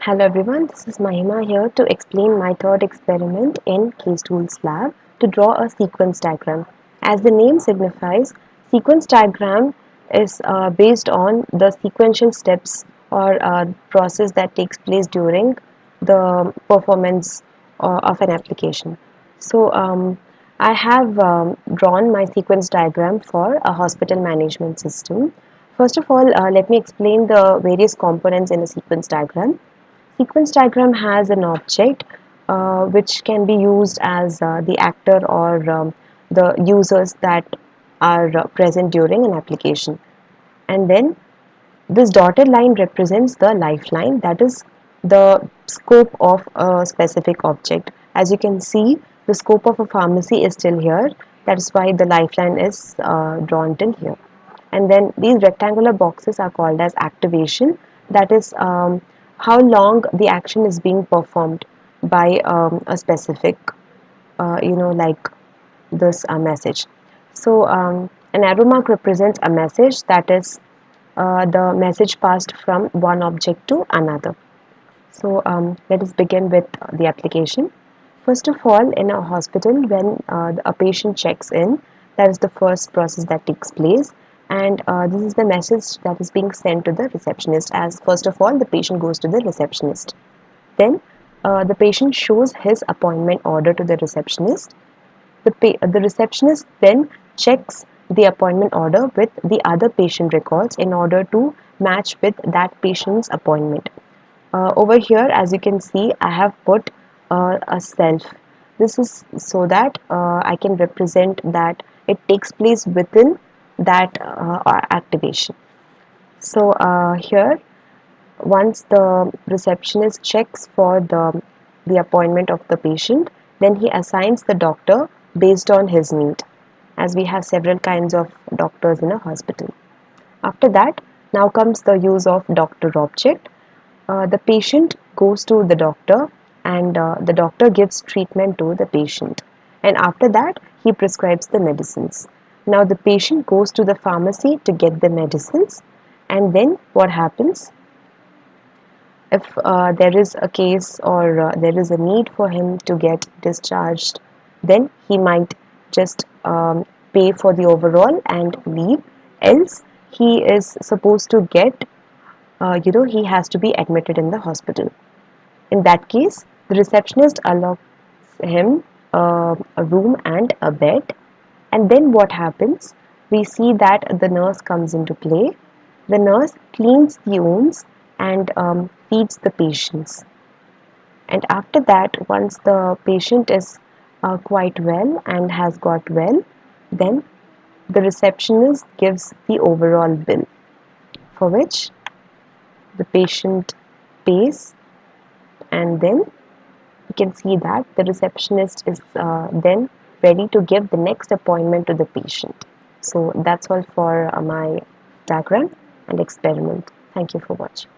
Hello everyone, this is Mahima here to explain my third experiment in Case Tools lab to draw a sequence diagram. As the name signifies, sequence diagram is based on the sequential steps or process that takes place during the performance of an application. So I have drawn my sequence diagram for a hospital management system. First of all, let me explain the various components in a sequence diagram. Sequence diagram has an object which can be used as the actor or the users that are present during an application. And then this dotted line represents the lifeline, that is the scope of a specific object. As you can see, the scope of a pharmacy is still here. That is why the lifeline is drawn till here. And then these rectangular boxes are called as activation. That is how long the action is being performed by a specific, like this message. So an arrow mark represents a message, that is the message passed from one object to another. So let us begin with the application. First of all, in a hospital, when a patient checks in, that is the first process that takes place, and this is the message that is being sent to the receptionist. As first of all, the patient goes to the receptionist. Then the patient shows his appointment order to the receptionist. The receptionist then checks the appointment order with the other patient records in order to match with that patient's appointment. Over here, as you can see, I have put a self. This is so that I can represent that it takes place within that activation. So here, once the receptionist checks for the appointment of the patient, then he assigns the doctor based on his need, as we have several kinds of doctors in a hospital. After that, now comes the use of doctor object. The patient goes to the doctor, and the doctor gives treatment to the patient, and after that he prescribes the medicines. Now the patient goes to the pharmacy to get the medicines, and then what happens? If there is a case or there is a need for him to get discharged, then he might just pay for the overall and leave. Else he is supposed to get, he has to be admitted in the hospital. In that case, the receptionist allows him a room and a bed. And then what happens? We see that the nurse comes into play. The nurse cleans the wounds and feeds the patients. And after that, once the patient is quite well and has got well, then the receptionist gives the overall bill, for which the patient pays, and then you can see that the receptionist is then ready to give the next appointment to the patient. So that's all for my diagram and experiment. Thank you for watching.